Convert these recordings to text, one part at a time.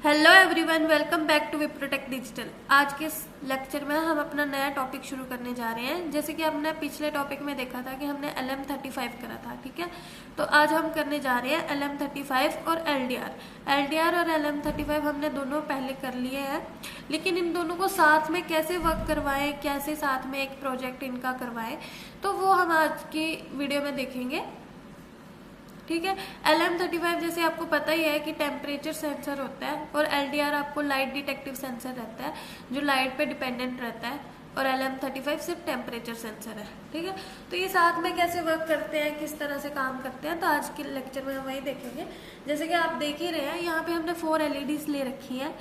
Hello everyone, welcome back to Wiprotech digital. आज के इस लेक्चर में हम अपना नया टॉपिक शुरू करने जा रहे हैं। जैसे कि हमने पिछले टॉपिक में देखा था कि हमने LM35 करा था, ठीक है। तो आज हम करने जा रहे हैं LM35 और LDR और LM35 हमने दोनों पहले कर लिए हैं, लेकिन इन दोनों को साथ में कैसे वर्क करवाएं, कैसे साथ में एक प्रोजेक्ट इनका करवाएं, तो वो हम आज की वीडियो में देखेंगे, ठीक है। LM35 जैसे आपको पता ही है कि टेम्परेचर सेंसर होता है, और LDR आपको लाइट डिटेक्टिव सेंसर रहता है जो लाइट पे डिपेंडेंट रहता है, और LM35 सिर्फ टेम्परेचर सेंसर है, ठीक है। तो ये साथ में कैसे वर्क करते हैं, किस तरह से काम करते हैं, तो आज के लेक्चर में हम वही देखेंगे। जैसे कि आप देख ही रहे हैं, यहाँ पे हमने 4 LEDs ले रखी हैं।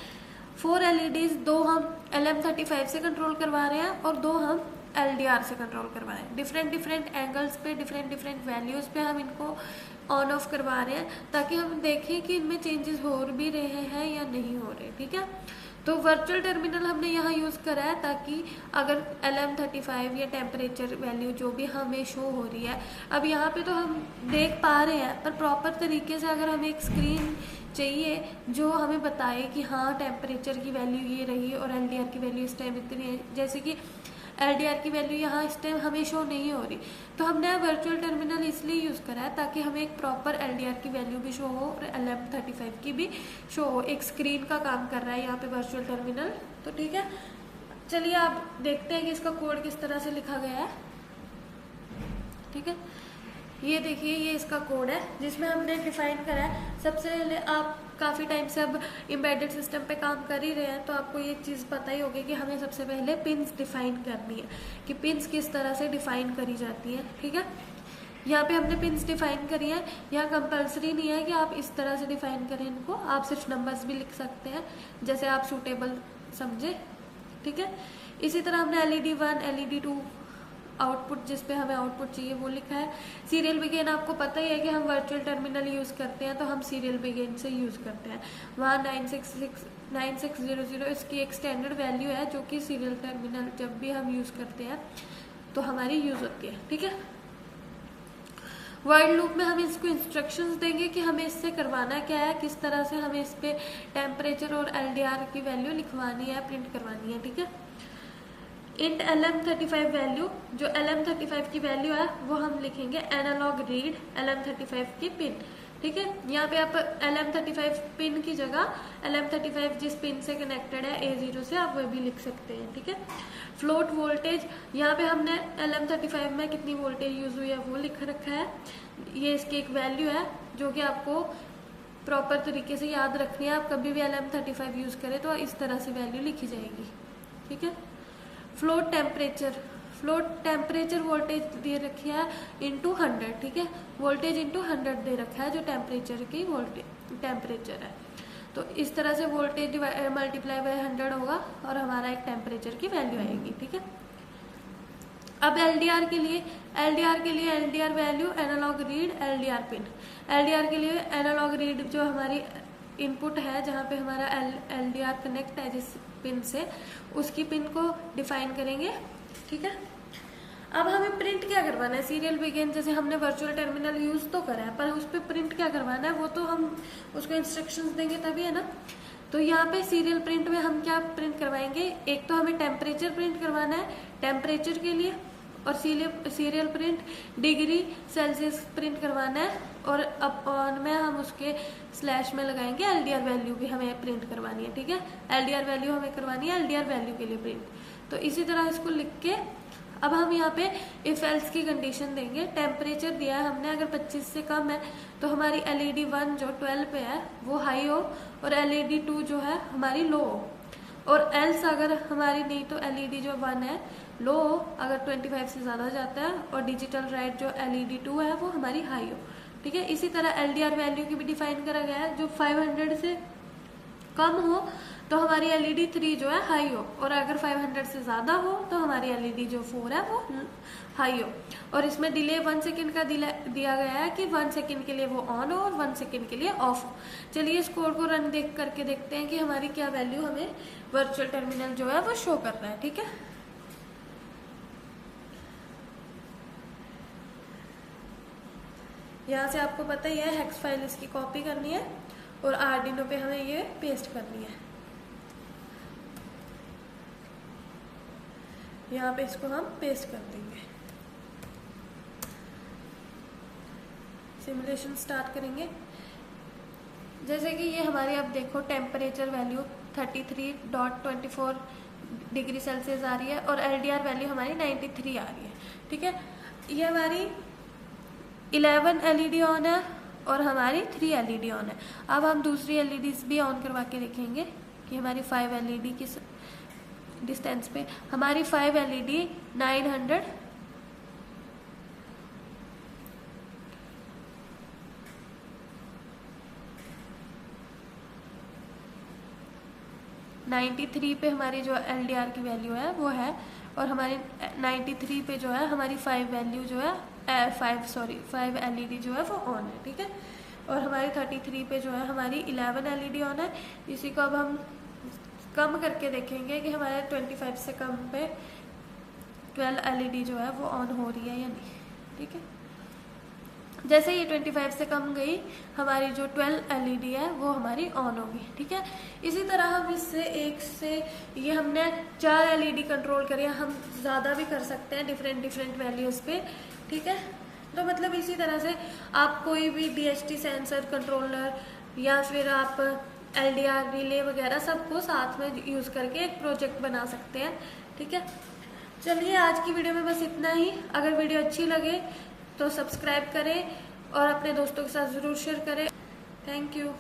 4 LEDs, 2 हम LM35 से कंट्रोल करवा रहे हैं और 2 हम LDR से कंट्रोल करवा रहे हैं। डिफरेंट एंगल्स पे, डिफरेंट वैल्यूज पे हम इनको ऑन ऑफ करवा रहे हैं, ताकि हम देखें कि इनमें चेंजेस हो भी रहे हैं या नहीं हो रहे, ठीक है। तो वर्चुअल टर्मिनल हमने यहाँ यूज़ करा है, ताकि अगर LM35 या टेम्परेचर वैल्यू जो भी हमें शो हो रही है, अब यहाँ पे तो हम देख पा रहे हैं, पर प्रॉपर तरीके से अगर हमें एक स्क्रीन चाहिए जो हमें बताए कि हाँ टेम्परेचर की वैल्यू ये रही और LDR की वैल्यू इस टाइम इतनी है, जैसे कि LDR की वैल्यू यहाँ इस टाइम हमें शो नहीं हो रही, तो हमने वर्चुअल टर्मिनल इसलिए यूज़ करा है ताकि हमें एक प्रॉपर LDR की वैल्यू भी शो हो और LM35 की भी शो हो। एक स्क्रीन का काम कर रहा है यहाँ पे वर्चुअल टर्मिनल, तो ठीक है। चलिए आप देखते हैं कि इसका कोड किस तरह से लिखा गया है, ठीक है। ये देखिए, ये इसका कोड है जिसमें हमने डिफाइन करा है। सबसे पहले आप काफ़ी टाइम से अब एम्बेडेड सिस्टम पे काम कर ही रहे हैं, तो आपको ये चीज़ पता ही होगी कि हमें सबसे पहले पिन्स डिफाइन करनी है कि पिन्स किस तरह से डिफाइन करी जाती है, ठीक है। यहाँ पे हमने पिन्स डिफाइन करी है। यहाँ कंपलसरी नहीं है कि आप इस तरह से डिफाइन करें इनको, आप सिर्फ नंबर्स भी लिख सकते हैं जैसे आप सूटेबल समझे, ठीक है। इसी तरह हमने LED1, LED2 आउटपुट, जिस पे हमें आउटपुट चाहिए वो लिखा है। सीरियल बिगिन आपको पता ही है कि हम वर्चुअल टर्मिनल यूज़ करते हैं, तो हम सीरियल बिगिन से यूज़ करते हैं। वहाँ 9600 इसकी एक स्टैंडर्ड वैल्यू है, जो कि सीरियल टर्मिनल जब भी हम यूज़ करते हैं तो हमारी यूज़ होती है, ठीक है। वर्ड लूप में हम इसको इंस्ट्रक्शंस देंगे कि हमें इससे करवाना क्या है, किस तरह से हमें इस पे टेम्परेचर और LDR की वैल्यू लिखवानी है, प्रिंट करवानी है, ठीक है। इंट LM35 वैल्यू, जो LM35 की वैल्यू है वो हम लिखेंगे एनालॉग रीड LM35 की पिन, ठीक है। यहाँ पे आप LM35 पिन की जगह LM35 जिस पिन से कनेक्टेड है A0 से, आप वह भी लिख सकते हैं, ठीक है। फ्लोट वोल्टेज, यहाँ पे हमने LM35 में कितनी वोल्टेज यूज हुई है वो लिख रखा है। ये इसकी एक वैल्यू है जो कि आपको प्रॉपर तरीके से याद रखनी है। आप कभी भी LM35 यूज करें तो इस तरह से वैल्यू लिखी जाएगी, ठीक है। फ्लोट टेम्परेचर वोल्टेज दे रखी है इंटू 100, ठीक है। वोल्टेज इंटू 100 दे रखा है जो टेम्परेचर की वोल्टेज टेम्परेचर है। तो इस तरह से वोल्टेज मल्टीप्लाई बाय 100 होगा और हमारा एक टेम्परेचर की वैल्यू आएगी, ठीक है। अब LDR के लिए LDR value analog read LDR pin. LDR के लिए एनालॉग रीड जो हमारी इनपुट है, जहाँ पे हमारा LDR कनेक्ट है जिस पिन से, उसकी पिन को डिफाइन करेंगे, ठीक है। अब हमें प्रिंट क्या करवाना है, सीरियल बिगिन जैसे हमने वर्चुअल टर्मिनल यूज तो करा है, पर उस पर प्रिंट क्या करवाना है वो तो हम उसको इंस्ट्रक्शंस देंगे तभी है ना। तो यहाँ पे सीरियल प्रिंट में हम क्या प्रिंट करवाएंगे, एक तो हमें टेम्परेचर प्रिंट करवाना है टेम्परेचर के लिए, और serial print degree Celsius print करवाना है, और अपॉन में हम उसके स्लैश में लगाएंगे LDR वैल्यू भी हमें प्रिंट करवानी है, ठीक है। LDR वैल्यू हमें करवानी है LDR वैल्यू के लिए प्रिंट। तो इसी तरह इसको लिख के अब हम यहाँ पे इफ एल्स की कंडीशन देंगे। टेम्परेचर दिया है हमने, अगर 25 से कम है तो हमारी LED1 जो 12 पे है वो हाई हो, और LED2 जो है हमारी लो हो, और एल्स अगर हमारी नहीं तो LED जो 1 है लो हो, अगर 25 से ज़्यादा जाता है, और डिजिटल राइट जो LED2 है वो हमारी हाई हो, ठीक है। इसी तरह LDR वैल्यू की भी डिफाइन करा गया है, जो 500 से कम हो तो हमारी LED3 जो है हाई हो, और अगर 500 से ज़्यादा हो तो हमारी LED जो 4 है वो हाई हो। और इसमें डिले 1 सेकेंड का दिया गया है कि 1 सेकेंड के लिए वो ऑन हो और 1 सेकेंड के लिए ऑफ हो। चलिए इस कोड को रन देख करके देखते हैं कि हमारी क्या वैल्यू हमें वर्चुअल टर्मिनल जो है वो शो कर रहा है, ठीक है। यहाँ से आपको पता ही है हेक्स फाइल इसकी कॉपी करनी है और आर्डिनो पे हमें ये पेस्ट करनी है। यहाँ पे इसको हम पेस्ट कर देंगे। सिमुलेशन स्टार्ट करेंगे। जैसे कि ये हमारी अब देखो टेम्परेचर वैल्यू 33.24 डिग्री सेल्सियस आ रही है और LDR वैल्यू हमारी 93 आ रही है। ठीक है, ये हमारी 11 LED ऑन है और हमारी 3 LED ऑन है। अब हम दूसरी LEDs भी ऑन करवा के देखेंगे कि हमारी 5 LED किस डिस्टेंस पे। हमारी 5 LED 93 पे हमारी जो LDR की वैल्यू है वो है, और हमारी 93 पे जो है हमारी 5 वैल्यू जो है 5 LED जो है वो ऑन है। ठीक है, और हमारी 33 पे जो है हमारी 11 LED ऑन है। इसी को अब हम कम करके देखेंगे कि हमारे 25 से कम पे 12 LED जो है वो ऑन हो रही है या नहीं। ठीक है, जैसे ये 25 से कम गई हमारी जो 12 LED है वो हमारी ऑन होगी। ठीक है, इसी तरह हम इससे एक से ये हमने 4 LED कंट्रोल करी, हम ज़्यादा भी कर सकते हैं डिफरेंट वैल्यूज़ पे। ठीक है, तो मतलब इसी तरह से आप कोई भी DHT सेंसर कंट्रोलर या फिर आप LDR रिले वगैरह सबको साथ में यूज़ करके एक प्रोजेक्ट बना सकते हैं। ठीक है, चलिए आज की वीडियो में बस इतना ही। अगर वीडियो अच्छी लगे तो सब्सक्राइब करें और अपने दोस्तों के साथ ज़रूर शेयर करें। Thank you.